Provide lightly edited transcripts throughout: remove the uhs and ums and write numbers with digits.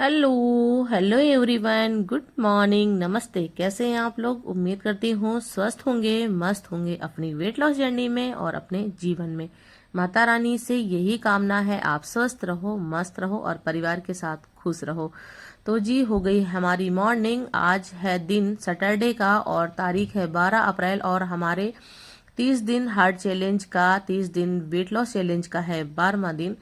Hello hello everyone, good morning, नमस्ते। कैसे हैं आप लोग? उम्मीद करती हूँ स्वस्थ होंगे, मस्त होंगे अपनी वेट लॉस जर्नी में और अपने जीवन में। माता रानी से यही कामना है, आप स्वस्थ रहो, मस्त रहो और परिवार के साथ खुश रहो। तो जी, हो गई हमारी मॉर्निंग। आज है दिन सैटरडे का और तारीख है 12 अप्रैल और हमारे 30 दिन हार्ट चैलेंज का, 30 दिन वेट लॉस चैलेंज का है 12वां दिन।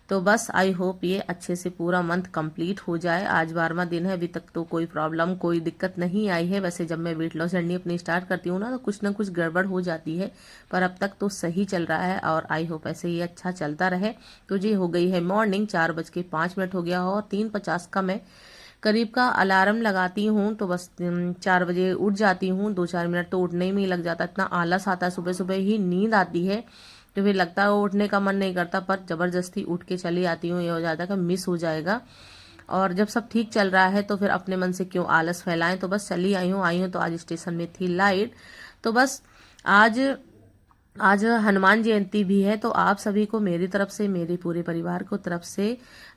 तो बस आई होप ये अच्छे से पूरा मंथ कंप्लीट हो जाए। आज 12वां दिन है, अभी तक तो कोई प्रॉब्लम, कोई दिक्कत नहीं आई है। वैसे जब मैं वेट लॉस जर्नी अपनी स्टार्ट करती हूँ ना, तो कुछ ना कुछ गड़बड़ हो जाती है, पर अब तक तो सही चल रहा है और आई होप ऐसे ही अच्छा चलता रहे। तो जी, हो गई है मॉर्निंग, 4:05 हो गया और 3:50 का मैं करीब का अलार्म लगाती हूँ। तो बस 4 बजे उठ जाती हूँ। 2-4 मिनट तो उठने में ही लग जाता है, इतना आलस आता है, सुबह सुबह ही नींद आती है। तो फिर लगता है उठने का मन नहीं करता, पर जबरदस्ती उठ के चली आती हूँ। ये हो जाता है कि मिस हो जाएगा। और जब सब ठीक चल रहा है तो फिर अपने मन से क्यों आलस फैलाएं। तो बस चली आई हूँ। तो आज स्टेशन में थी लाइट। तो बस आज आज हनुमान जयंती भी है, तो आप सभी को मेरी तरफ से, मेरे पूरे परिवार को तरफ से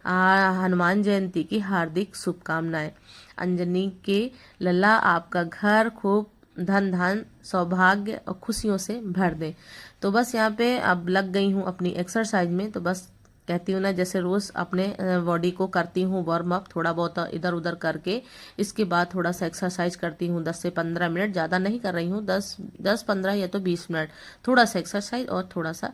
हनुमान जयंती की हार्दिक शुभकामनाएं। अंजनी के लल्ला आपका घर खूब धन धन सौभाग्य और खुशियों से भर दे। तो बस यहाँ पे अब लग गई हूँ अपनी एक्सरसाइज में। तो बस कहती हूँ ना, जैसे रोज अपने बॉडी को करती हूँ वार्म अप, थोड़ा बहुत इधर उधर करके इसके बाद थोड़ा सा एक्सरसाइज करती हूँ 10 से 15 मिनट। ज़्यादा नहीं कर रही हूँ, 10-15 या तो 20 मिनट, थोड़ा सा एक्सरसाइज और थोड़ा सा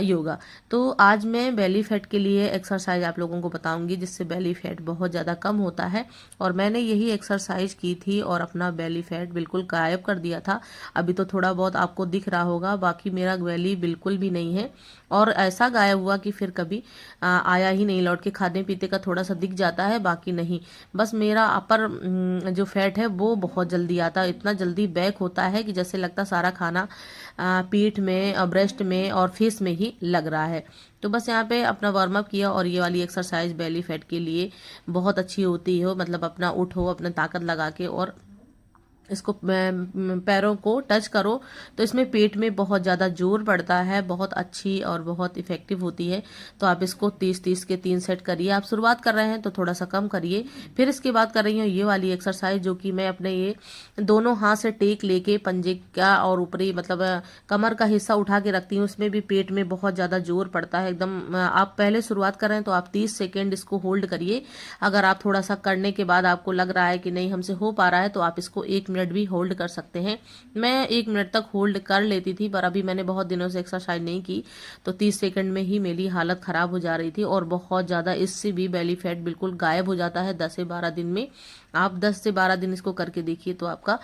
योगा। तो आज मैं बेली फैट के लिए एक्सरसाइज आप लोगों को बताऊंगी, जिससे बेली फैट बहुत ज़्यादा कम होता है। और मैंने यही एक्सरसाइज की थी और अपना बेली फैट बिल्कुल गायब कर दिया था। अभी तो थोड़ा बहुत आपको दिख रहा होगा, बाकी मेरा बेली बिल्कुल भी नहीं है। और ऐसा गायब हुआ कि फिर कभी आया ही नहीं लौट के। खाने पीते का थोड़ा सा दिख जाता है, बाकी नहीं। बस मेरा अपर जो फैट है वो बहुत जल्दी आता है, इतना जल्दी बैक होता है कि जैसे लगता सारा खाना पीठ में, ब्रेस्ट में और फेस में ही लग रहा है। तो बस यहाँ पे अपना वार्म अप किया और ये वाली एक्सरसाइज बेली फैट के लिए बहुत अच्छी होती है। मतलब अपना उठो, अपना ताकत लगा के और इसको पैरों को टच करो, तो इसमें पेट में बहुत ज़्यादा जोर पड़ता है। बहुत अच्छी और बहुत इफेक्टिव होती है। तो आप इसको 30-30 के 3 सेट करिए। आप शुरुआत कर रहे हैं तो थोड़ा सा कम करिए। फिर इसके बाद कर रही हूँ ये वाली एक्सरसाइज, जो कि मैं अपने ये दोनों हाथ से टेक लेके पंजे का और ऊपरी मतलब कमर का हिस्सा उठा के रखती हूँ। इसमें भी पेट में बहुत ज़्यादा जोर पड़ता है एकदम। आप पहले शुरुआत कर रहे हैं तो आप 30 सेकेंड इसको होल्ड करिए। अगर आप थोड़ा सा करने के बाद आपको लग रहा है कि नहीं हमसे हो पा रहा है, तो आप इसको 1 मिनट भी होल्ड कर सकते हैं। मैं 1 मिनट तक होल्ड कर लेती थी, पर अभी मैंने बहुत दिनों से एक्सरसाइज नहीं की, तो 30 सेकंड में ही मेरी हालत खराब हो जा रही थी और बहुत ज़्यादा। इससे भी बेली फैट बिल्कुल गायब हो जाता है 10 से 12 दिन में। आप 10 से 12 दिन इसको करके देखिए तो आपका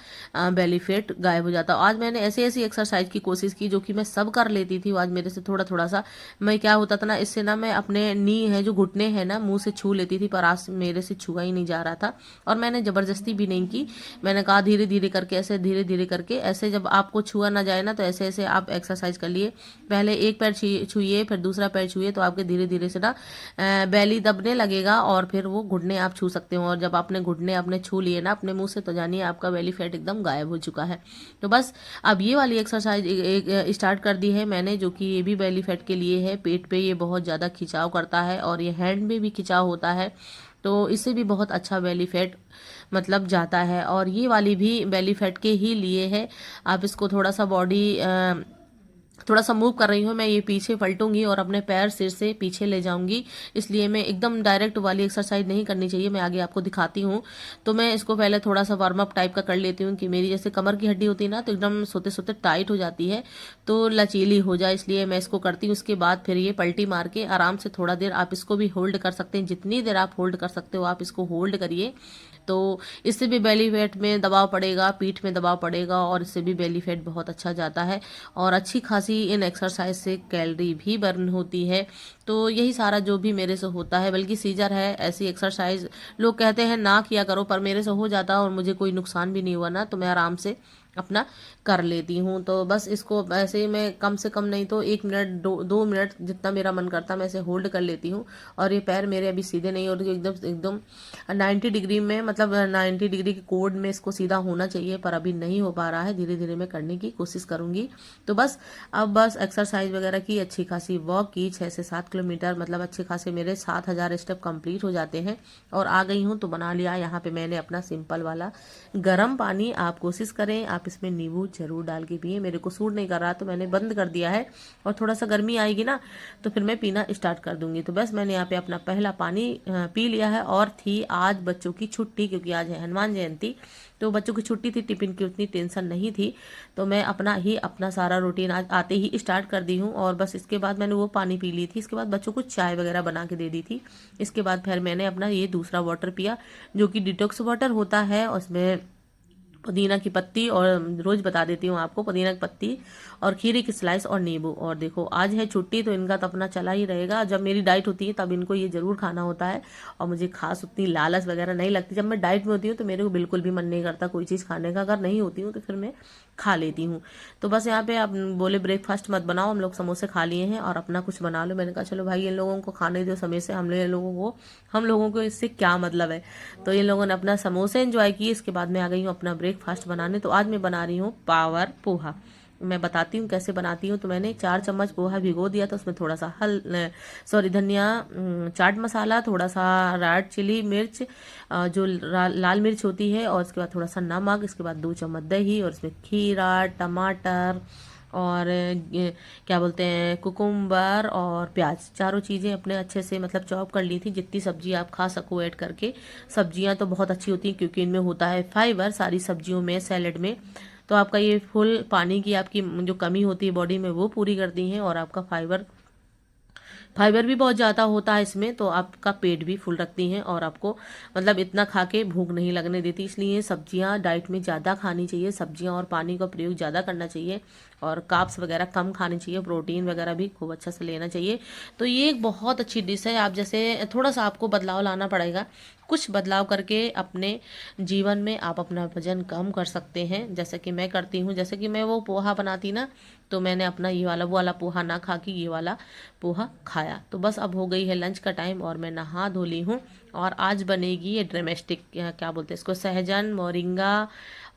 बेली फैट गायब हो जाता है। आज मैंने ऐसी ऐसी एक्सरसाइज की कोशिश की जो कि मैं सब कर लेती थी, आज मेरे से थोड़ा थोड़ा सा मैं क्या होता था ना, इससे ना मैं अपने नी है जो घुटने हैं ना, मुंह से छू लेती थी, पर आज मेरे से छुआ ही नहीं जा रहा था। और मैंने जबरदस्ती भी नहीं की, मैंने कहा धीरे धीरे करके, ऐसे धीरे धीरे करके, ऐसे जब आपको छुआ ना जाए ना, तो ऐसे ऐसे आप एक्सरसाइज कर लिए। पहले एक पैर छुइए, फिर दूसरा पैर छुइए, तो आपके धीरे धीरे से ना बैली दबने लगेगा और फिर वो घुटने आप छू सकते हो। और जब आपने घुटने अपने छू लिए ना अपने मुंह से, तो जानिए आपका बेली फैट एकदम गायब हो चुका है। तो बस अब ये वाली एक्सरसाइज एक स्टार्ट कर दी है मैंने, जो कि ये भी बेली फैट के लिए है। पेट पे ये बहुत ज़्यादा खिंचाव करता है और ये हैंड में भी खिंचाव होता है, तो इससे भी बहुत अच्छा बेली फैट मतलब जाता है। और ये वाली भी बेली फैट के ही लिए है। आप इसको थोड़ा सा बॉडी थोड़ा सा मूव कर रही हूँ मैं, ये पीछे पलटूंगी और अपने पैर सिर से पीछे ले जाऊंगी, इसलिए मैं एकदम डायरेक्ट वाली एक्सरसाइज नहीं करनी चाहिए। मैं आगे आपको दिखाती हूँ। तो मैं इसको पहले थोड़ा सा वार्म अप टाइप का कर लेती हूँ कि मेरी जैसे कमर की हड्डी होती है ना, तो एकदम सोते सोते टाइट हो जाती है, तो लचीली हो जाए, इसलिए मैं इसको करती हूँ। उसके बाद फिर ये पलटी मार के आराम से थोड़ा देर आप इसको भी होल्ड कर सकते हैं। जितनी देर आप होल्ड कर सकते हो आप इसको होल्ड करिए। तो इससे भी बेली फैट में दबाव पड़ेगा, पीठ में दबाव पड़ेगा और इससे भी बेली फैट बहुत अच्छा जाता है। और अच्छी खासी इन एक्सरसाइज से कैलोरी भी बर्न होती है। तो यही सारा जो भी मेरे से होता है, बल्कि सीजर है, ऐसी एक्सरसाइज लोग कहते हैं ना किया करो, पर मेरे से हो जाता है और मुझे कोई नुकसान भी नहीं हुआ ना, तो मैं आराम से अपना कर लेती हूँ। तो बस इसको ऐसे ही मैं कम से कम नहीं तो 1 मिनट 2 मिनट जितना मेरा मन करता मैं ऐसे होल्ड कर लेती हूँ। और ये पैर मेरे अभी सीधे नहीं हो रहे, एकदम एकदम 90 डिग्री में, मतलब 90 डिग्री के कोड में इसको सीधा होना चाहिए, पर अभी नहीं हो पा रहा है। धीरे धीरे मैं करने की कोशिश करूंगी। तो बस अब बस एक्सरसाइज वगैरह की, अच्छी खासी वॉक की, 6 से 7 किलोमीटर, मतलब अच्छे खासे मेरे 7,000 स्टेप कंप्लीट हो जाते हैं। और आ गई हूँ तो बना लिया यहाँ पे मैंने अपना सिंपल वाला गर्म पानी। आप कोशिश करें आप इसमें नींबू जरूर डाल के पिए। मेरे को सूट नहीं कर रहा तो मैंने बंद कर दिया है, और थोड़ा सा गर्मी आएगी ना तो फिर मैं पीना स्टार्ट कर दूंगी। तो बस मैंने यहाँ पे अपना पहला पानी पी लिया है। और थी आज बच्चों की छुट्टी, क्योंकि आज है हनुमान जयंती, तो बच्चों की छुट्टी थी, टिफिन की उतनी टेंशन नहीं थी। तो मैं अपना सारा रूटीन आज आते ही स्टार्ट कर दी हूँ। और बस इसके बाद मैंने वो पानी पी ली थी, इसके बाद बच्चों को चाय वगैरह बना के दे दी थी। इसके बाद फिर मैंने अपना ये दूसरा वाटर पिया, जो कि डिटॉक्स वाटर होता है। उसमें पुदीना की पत्ती, और रोज बता देती हूँ आपको, पुदीना की पत्ती और खीरे की स्लाइस और नींबू। और देखो आज है छुट्टी तो इनका तो अपना चला ही रहेगा। जब मेरी डाइट होती है तब इनको ये जरूर खाना होता है, और मुझे खास उतनी लालच वगैरह नहीं लगती। जब मैं डाइट में होती हूँ तो मेरे को बिल्कुल भी मन नहीं करता कोई चीज़ खाने का, अगर नहीं होती हूँ तो फिर मैं खा लेती हूँ। तो बस यहाँ पे आप बोले ब्रेकफास्ट मत बनाओ, हम लोग समोसे खा लिए हैं और अपना कुछ बना लो। मैंने कहा चलो भाई इन लोगों को खाने दो समय से, हम लोगों को इससे क्या मतलब है। तो इन लोगों ने अपना समोसे एंजॉय किए। इसके बाद मैं आ गई हूँ अपना ब्रेकफास्ट बनाने। तो आज मैं बना रही हूँ पावर पोहा। मैं बताती हूँ कैसे बनाती हूँ। तो मैंने 4 चम्मच पोहा भिगो दिया था, उसमें थोड़ा सा धनिया, चाट मसाला, थोड़ा सा रेड चिली मिर्च, जो लाल मिर्च होती है, और इसके बाद थोड़ा सा नमक, इसके बाद 2 चम्मच दही, और इसमें खीरा, टमाटर, और क्या बोलते हैं, कुकुम्बर और प्याज, चारों चीज़ें अपने अच्छे से मतलब चॉप कर ली थी। जितनी सब्जी आप खा सको ऐड करके। सब्जियां तो बहुत अच्छी होती हैं क्योंकि इनमें होता है फाइबर, सारी सब्जियों में, सैलेड में। तो आपका ये फुल पानी की आपकी जो कमी होती है बॉडी में वो पूरी करती हैं, और आपका फाइबर भी बहुत ज़्यादा होता है इसमें, तो आपका पेट भी फुल रखती हैं, और आपको मतलब इतना खा के भूख नहीं लगने देती। इसलिए सब्जियां डाइट में ज़्यादा खानी चाहिए, सब्जियां और पानी का प्रयोग ज़्यादा करना चाहिए, और कार्ब्स वगैरह कम खानी चाहिए, प्रोटीन वगैरह भी खूब अच्छा से लेना चाहिए। तो ये एक बहुत अच्छी डिश है। आप जैसे थोड़ा सा आपको बदलाव लाना पड़ेगा, कुछ बदलाव करके अपने जीवन में आप अपना वजन कम कर सकते हैं, जैसे कि मैं करती हूँ। जैसे कि मैं वो पोहा बनाती ना, तो मैंने अपना ये वाला वो वाला पोहा ना खा के ये वाला पोहा खाया। तो बस अब हो गई है लंच का टाइम, और मैं नहा धो ली हूँ। और आज बनेगी ये ड्रामेस्टिक, क्या बोलते हैं इसको, सहजन, मोरिंगा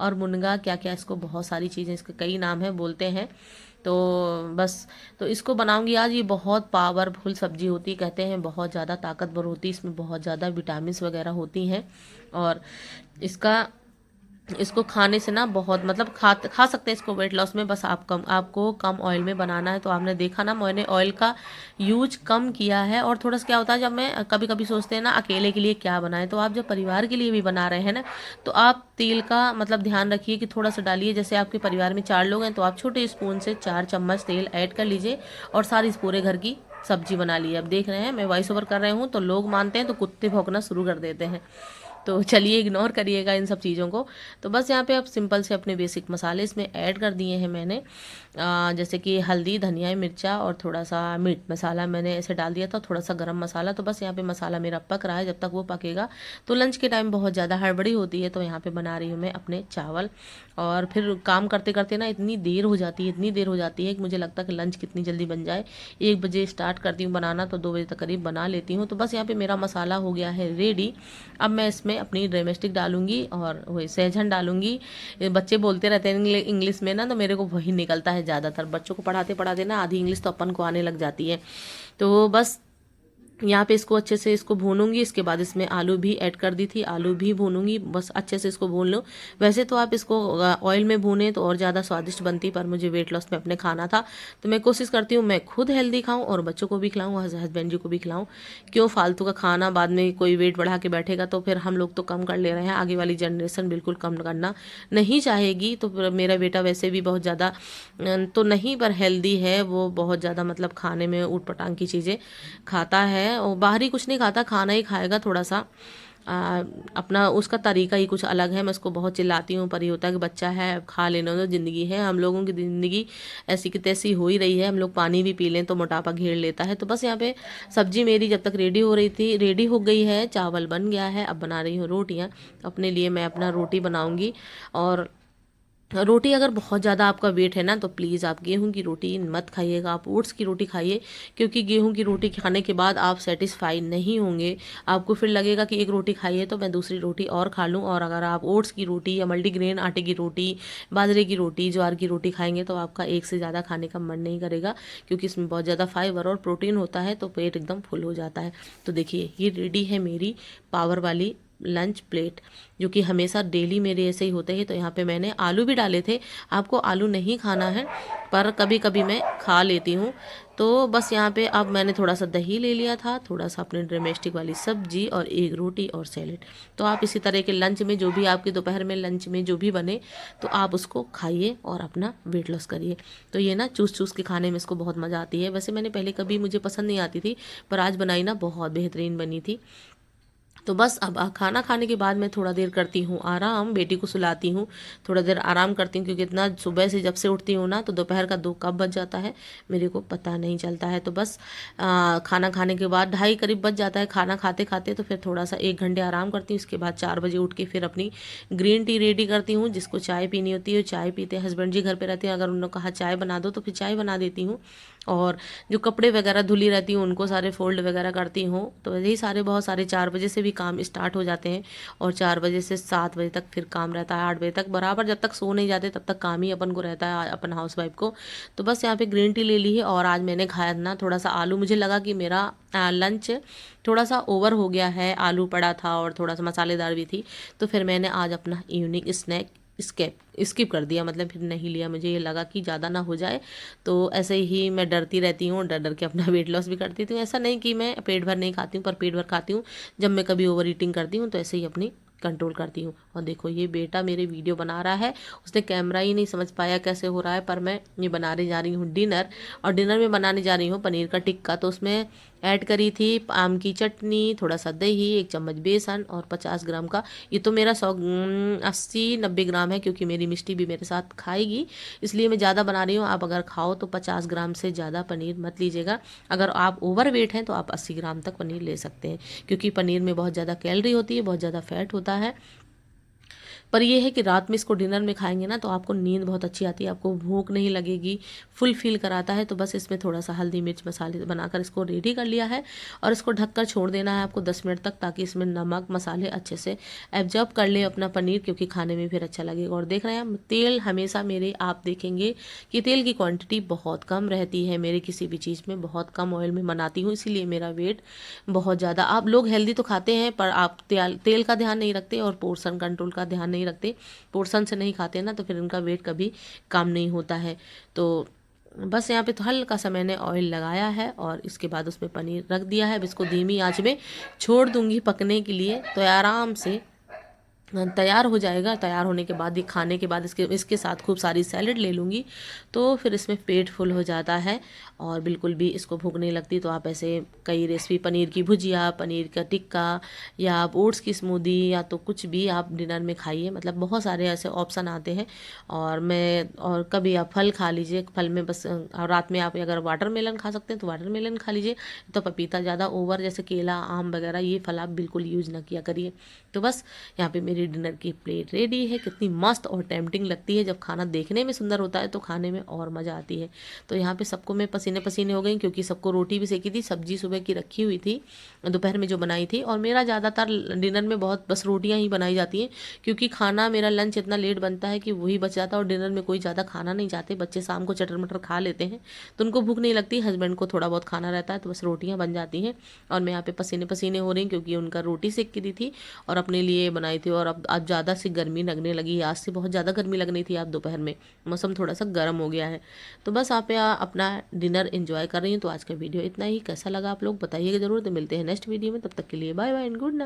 और मुनगा, क्या क्या इसको, बहुत सारी चीज़ें, इसके कई नाम है, बोलते हैं। तो बस, तो इसको बनाऊंगी आज। ये बहुत पावरफुल सब्जी होती है, कहते हैं बहुत ज़्यादा ताकतवर होती है, इसमें बहुत ज़्यादा विटामिन वगैरह होती हैं। और इसका इसको खाने से ना बहुत मतलब खा सकते हैं इसको वेट लॉस में। बस आपको कम ऑयल में बनाना है। तो आपने देखा ना, मैंने ऑयल का यूज कम किया है। और थोड़ा सा क्या होता है, जब मैं कभी कभी सोचते हैं ना अकेले के लिए क्या बनाए, तो आप जब परिवार के लिए भी बना रहे हैं ना, तो आप तेल का मतलब ध्यान रखिए कि थोड़ा सा डालिए। जैसे आपके परिवार में 4 लोग हैं तो आप छोटे स्पून से 4 चम्मच तेल ऐड कर लीजिए, और सारी पूरे घर की सब्जी बना ली। अब देख रहे हैं मैं वॉइस ओवर कर रहे हूँ तो लोग मानते हैं तो कुत्ते भौंकना शुरू कर देते हैं। तो चलिए इग्नोर करिएगा इन सब चीज़ों को। तो बस यहाँ पे अब सिंपल से अपने बेसिक मसाले इसमें ऐड कर दिए हैं मैंने। जैसे कि हल्दी, धनिया, मिर्चा और थोड़ा सा मीट मसाला मैंने ऐसे डाल दिया था, थोड़ा सा गरम मसाला। तो बस यहाँ पे मसाला मेरा पक रहा है। जब तक वो पकेगा तो लंच के टाइम बहुत ज़्यादा हड़बड़ी होती है। तो यहाँ पे बना रही हूँ मैं अपने चावल। और फिर काम करते करते ना इतनी देर हो जाती है कि मुझे लगता है कि लंच कितनी जल्दी बन जाए। 1 बजे स्टार्ट करती हूँ बनाना तो 2 बजे तक करीब बना लेती हूँ। तो बस यहाँ पे मेरा मसाला हो गया है रेडी। अब मैं इसमें अपनी ड्रामेस्टिक डालूंगी और वही सहजन डालूंगी। ये बच्चे बोलते रहते हैं इंग्लिश में ना, तो मेरे को वही निकलता है ज़्यादातर। बच्चों को पढ़ाते पढ़ाते ना आधी इंग्लिश तो अपन को आने लग जाती है। तो बस यहाँ पे इसको अच्छे से इसको भूनूंगी। इसके बाद इसमें आलू भी ऐड कर दी थी, आलू भी भूनूंगी। बस अच्छे से इसको भून लो। वैसे तो आप इसको ऑयल में भूने तो और ज़्यादा स्वादिष्ट बनती, पर मुझे वेट लॉस में अपने खाना था तो मैं कोशिश करती हूँ मैं खुद हेल्दी खाऊं और बच्चों को भी खिलाऊं, हस्बैंड जी को भी खिलाऊं। क्यों फालतू का खाना, बाद में कोई वेट बढ़ा के बैठेगा तो फिर हम लोग तो कम कर ले रहे हैं, आगे वाली जनरेशन बिल्कुल कम करना नहीं चाहेगी। तो फिर मेरा बेटा वैसे भी बहुत ज़्यादा तो नहीं पर हेल्दी है, वो बहुत ज़्यादा मतलब खाने में ऊट पटांग की चीज़ें खाता है, और बाहरी कुछ नहीं खाता, खाना ही खाएगा थोड़ा सा। अपना उसका तरीका ही कुछ अलग है। मैं उसको बहुत चिल्लाती हूँ, पर ये होता है कि बच्चा है, खा लेना तो ज़िंदगी है। हम लोगों की ज़िंदगी ऐसी की तैसी हो ही रही है, हम लोग पानी भी पी लें तो मोटापा घेर लेता है। तो बस यहाँ पे सब्जी मेरी जब तक रेडी हो गई है, चावल बन गया है। अब बना रही हूँ रोटियाँ। अपने लिए मैं अपना रोटी बनाऊँगी। और रोटी अगर बहुत ज़्यादा आपका वेट है ना तो प्लीज़ आप गेहूं की रोटी मत खाइएगा, आप ओट्स की रोटी खाइए। क्योंकि गेहूं की रोटी खाने के बाद आप सेटिस्फाई नहीं होंगे, आपको फिर लगेगा कि एक रोटी खाइए तो मैं दूसरी रोटी और खा लूं। और अगर आप ओट्स की रोटी या मल्टीग्रेन आटे की रोटी, बाजरे की रोटी, ज्वार की रोटी खाएंगे तो आपका एक से ज़्यादा खाने का मन नहीं करेगा, क्योंकि इसमें बहुत ज़्यादा फाइबर और प्रोटीन होता है, तो पेट एकदम फुल हो जाता है। तो देखिए ये रेडी है मेरी पावर वाली लंच प्लेट, जो कि हमेशा डेली मेरे ऐसे ही होते हैं। तो यहाँ पे मैंने आलू भी डाले थे, आपको आलू नहीं खाना है पर कभी कभी मैं खा लेती हूँ। तो बस यहाँ पे अब मैंने थोड़ा सा दही ले लिया था, थोड़ा सा अपने डोमेस्टिक वाली सब्जी और एक रोटी और सैलेड। तो आप इसी तरह के लंच में, जो भी आपके दोपहर में लंच में जो भी बने, तो आप उसको खाइए और अपना वेट लॉस करिए। तो ये ना चूस चूस के खाने में इसको बहुत मज़ा आती है। वैसे मैंने पहले कभी, मुझे पसंद नहीं आती थी, पर आज बनाई ना बहुत बेहतरीन बनी थी। तो बस अब खाना खाने के बाद मैं थोड़ा देर करती हूँ आराम, बेटी को सुलाती हूँ, थोड़ा देर आराम करती हूँ, क्योंकि इतना सुबह से जब से उठती हूँ ना तो दोपहर का 2 कब बज जाता है मेरे को पता नहीं चलता है। तो बस खाना खाने के बाद 2:30 करीब बज जाता है खाना खाते खाते। तो फिर थोड़ा सा 1 घंटे आराम करती हूँ, उसके बाद 4 बजे उठ के फिर अपनी ग्रीन टी रेडी करती हूँ। जिसको चाय पीनी होती है चाय पीते हैं, हस्बैंड जी घर पर रहते हैं, अगर उन्होंने कहा चाय बना दो तो फिर चाय बना देती हूँ। और जो कपड़े वगैरह धुली रहती हूँ उनको सारे फोल्ड वगैरह करती हूँ। तो यही सारे बहुत सारे 4 बजे से भी काम स्टार्ट हो जाते हैं, और 4 बजे से 7 बजे तक फिर काम रहता है, 8 बजे तक बराबर, जब तक सो नहीं जाते तब तक काम ही अपन को रहता है, अपन हाउस वाइफ को। तो बस यहाँ पे ग्रीन टी ले ली है, और आज मैंने खाया ना थोड़ा सा आलू, मुझे लगा कि मेरा लंच थोड़ा सा ओवर हो गया है, आलू पड़ा था और थोड़ा सा मसालेदार भी थी। तो फिर मैंने आज अपना इवनिंग स्नैक स्किप कर दिया, मतलब फिर नहीं लिया, मुझे ये लगा कि ज़्यादा ना हो जाए। तो ऐसे ही मैं डरती रहती हूँ, डर डर के अपना वेट लॉस भी करती हूँ। ऐसा नहीं कि मैं पेट भर नहीं खाती हूँ, पर पेट भर खाती हूँ। जब मैं कभी ओवर ईटिंग करती हूँ तो ऐसे ही अपनी कंट्रोल करती हूँ। और देखो ये बेटा मेरे वीडियो बना रहा है, उसने कैमरा ही नहीं समझ पाया कैसे हो रहा है, पर मैं ये बनाने जा रही हूँ डिनर। और डिनर में बनाने जा रही हूँ पनीर का टिक्का। तो उसमें ऐड करी थी आम की चटनी, थोड़ा सा दही, 1 चम्मच बेसन और 50 ग्राम का, ये तो मेरा 80-90 ग्राम है, क्योंकि मेरी मिष्टी भी मेरे साथ खाएगी, इसलिए मैं ज़्यादा बना रही हूँ। आप अगर खाओ तो 50 ग्राम से ज़्यादा पनीर मत लीजिएगा। अगर आप ओवर वेट हैं तो आप 80 ग्राम तक पनीर ले सकते हैं, क्योंकि पनीर में बहुत ज़्यादा कैलोरी होती है, बहुत ज़्यादा फैट होता है। पर यह है कि रात में इसको डिनर में खाएंगे ना तो आपको नींद बहुत अच्छी आती है, आपको भूख नहीं लगेगी, फुल फील कराता है। तो बस इसमें थोड़ा सा हल्दी मिर्च मसाले बनाकर इसको रेडी कर लिया है, और इसको ढककर छोड़ देना है आपको 10 मिनट तक, ताकि इसमें नमक मसाले अच्छे से एब्जॉर्ब कर ले अपना पनीर, क्योंकि खाने में फिर अच्छा लगेगा। और देख रहे हैं तेल हमेशा मेरे, आप देखेंगे कि तेल की क्वांटिटी बहुत कम रहती है मेरे किसी भी चीज़ में, बहुत कम ऑयल में बनाती हूँ, इसीलिए मेरा वेट बहुत ज़्यादा। आप लोग हेल्दी तो खाते हैं पर आप तेल का ध्यान नहीं रखते और पोर्शन कंट्रोल का ध्यान नहीं रखते, पोर्शन से नहीं खाते ना, तो फिर उनका वेट कभी कम नहीं होता है। तो बस यहाँ पे तो हल्का सा मैंने ऑयल लगाया है, और इसके बाद उसमें पनीर रख दिया है। अब इसको धीमी आंच में छोड़ दूंगी पकने के लिए, तो आराम से तैयार हो जाएगा। तैयार होने के बाद, ये खाने के बाद, इसके साथ खूब सारी सैलेड ले लूँगी, तो फिर इसमें पेट फुल हो जाता है और बिल्कुल भी इसको भूख नहीं लगती। तो आप ऐसे कई रेसिपी, पनीर की भुजिया, पनीर का टिक्का, या आप ओट्स की स्मूदी, या तो कुछ भी आप डिनर में खाइए, मतलब बहुत सारे ऐसे ऑप्शन आते हैं। और कभी आप फल खा लीजिए, फल में बस रात में आप अगर वाटरमेलन खा सकते हैं तो वाटरमेलन खा लीजिए। तो पपीता ज़्यादा ओवर, जैसे केला आम वगैरह, ये फल आप बिल्कुल यूज़ ना किया करिए। तो बस यहाँ पे मेरी डिनर की प्लेट रेडी है। कितनी मस्त और टेम्पटिंग लगती है, जब खाना देखने में सुंदर होता है तो खाने में और मज़ा आती है। तो यहाँ पे सबको मैं पसीने पसीने हो गई, क्योंकि सबको रोटी भी सेकी थी, सब्जी सुबह की रखी हुई थी, दोपहर में जो बनाई थी। और मेरा ज़्यादातर डिनर में बहुत बस रोटियाँ ही बनाई जाती हैं, क्योंकि खाना मेरा लंच इतना लेट बनता है कि वही बच जाता है, और डिनर में कोई ज़्यादा खाना नहीं चाहते। बच्चे शाम को चटर मटर खा लेते हैं तो उनको भूख नहीं लगती, हस्बैंड को थोड़ा बहुत खाना रहता है, तो बस रोटियाँ बन जाती हैं। और मैं यहाँ पे पसीने पसीने हो रही, क्योंकि उनका रोटी सेक की दी थी और अपने लिए बनाई थी। और अब ज़्यादा सी गर्मी लगने लगी, आज से बहुत ज़्यादा गर्मी लगनी थी। आप दोपहर में मौसम थोड़ा सा गर्म हो गया है। तो बस आप अपना डिनर एंजॉय कर रही हैं। तो आज का वीडियो इतना ही, कैसा लगा आप लोग बताइएगा ज़रूर। तो मिलते हैं नेक्स्ट वीडियो में, तब तक के लिए bye bye and good night.